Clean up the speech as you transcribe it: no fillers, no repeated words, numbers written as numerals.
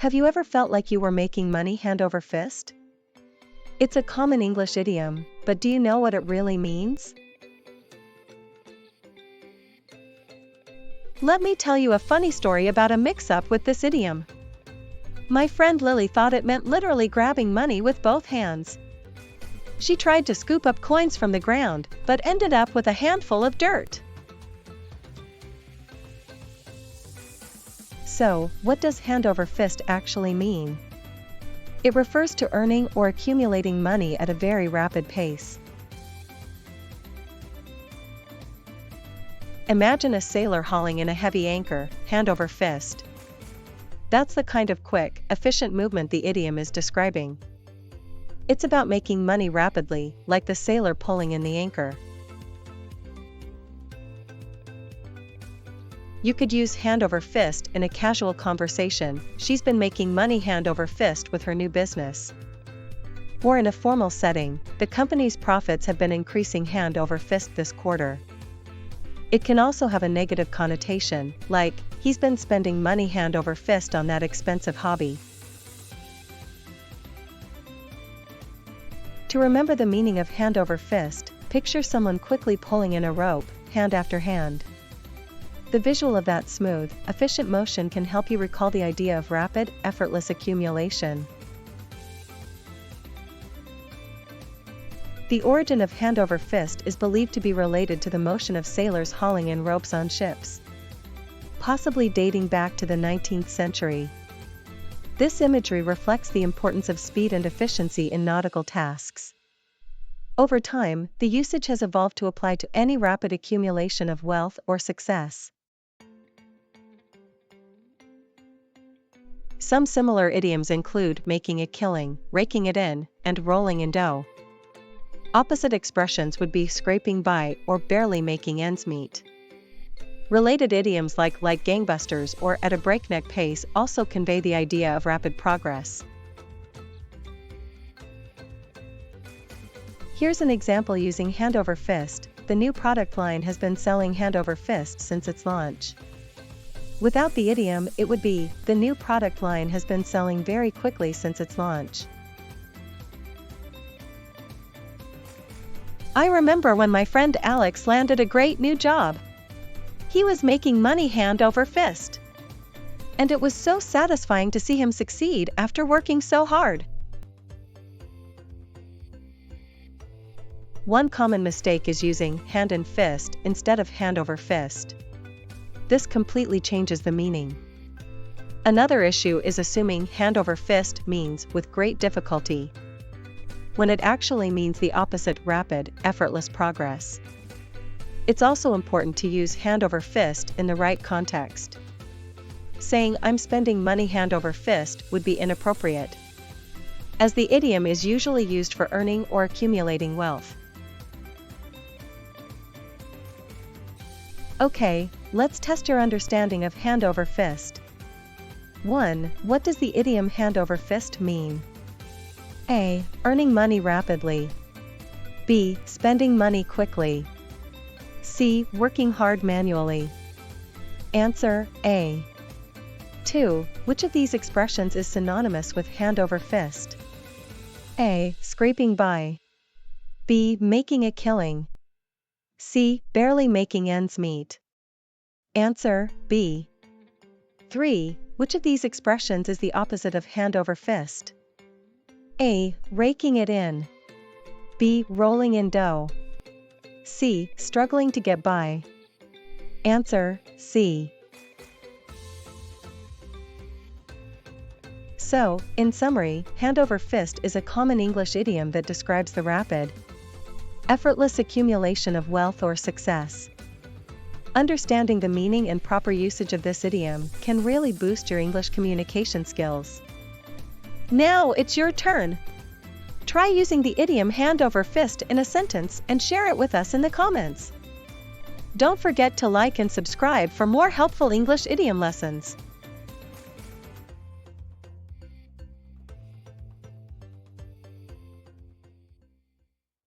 Have you ever felt like you were making money hand over fist? It's a common English idiom, but do you know what it really means? Let me tell you a funny story about a mix-up with this idiom. My friend Lily thought it meant literally grabbing money with both hands. She tried to scoop up coins from the ground, but ended up with a handful of dirt. So, what does hand over fist actually mean? It refers to earning or accumulating money at a very rapid pace. Imagine a sailor hauling in a heavy anchor, hand over fist. That's the kind of quick, efficient movement the idiom is describing. It's about making money rapidly, like the sailor pulling in the anchor. You could use hand over fist in a casual conversation. She's been making money hand over fist with her new business. Or in a formal setting, the company's profits have been increasing hand over fist this quarter. It can also have a negative connotation, like, he's been spending money hand over fist on that expensive hobby. To remember the meaning of hand over fist, picture someone quickly pulling in a rope, hand after hand. The visual of that smooth, efficient motion can help you recall the idea of rapid, effortless accumulation. The origin of hand over fist is believed to be related to the motion of sailors hauling in ropes on ships, possibly dating back to the 19th century. This imagery reflects the importance of speed and efficiency in nautical tasks. Over time, the usage has evolved to apply to any rapid accumulation of wealth or success. Some similar idioms include making a killing, raking it in, and rolling in dough. Opposite expressions would be scraping by or barely making ends meet. Related idioms like gangbusters or at a breakneck pace also convey the idea of rapid progress. Here's an example using hand over fist. The new product line has been selling hand over fist since its launch. Without the idiom, it would be, the new product line has been selling very quickly since its launch. I remember when my friend Alex landed a great new job. He was making money hand over fist. And it was so satisfying to see him succeed after working so hard. One common mistake is using hand and fist instead of hand over fist. This completely changes the meaning. Another issue is assuming hand over fist means with great difficulty, when it actually means the opposite: rapid, effortless progress. It's also important to use hand over fist in the right context. Saying I'm spending money hand over fist would be inappropriate, as the idiom is usually used for earning or accumulating wealth. Okay, let's test your understanding of hand over fist. 1. What does the idiom hand over fist mean? A. Earning money rapidly. B. Spending money quickly. C. Working hard manually. Answer: A. 2. Which of these expressions is synonymous with hand over fist? A. Scraping by. B. Making a killing. C. Barely making ends meet. Answer: B. 3. Which of these expressions is the opposite of hand over fist? A. Raking it in. B. Rolling in dough. C. Struggling to get by. Answer: C. So, in summary, hand over fist is a common English idiom that describes the rapid, effortless accumulation of wealth or success. Understanding the meaning and proper usage of this idiom can really boost your English communication skills. Now it's your turn. Try using the idiom hand over fist in a sentence and share it with us in the comments. Don't forget to like and subscribe for more helpful English idiom lessons.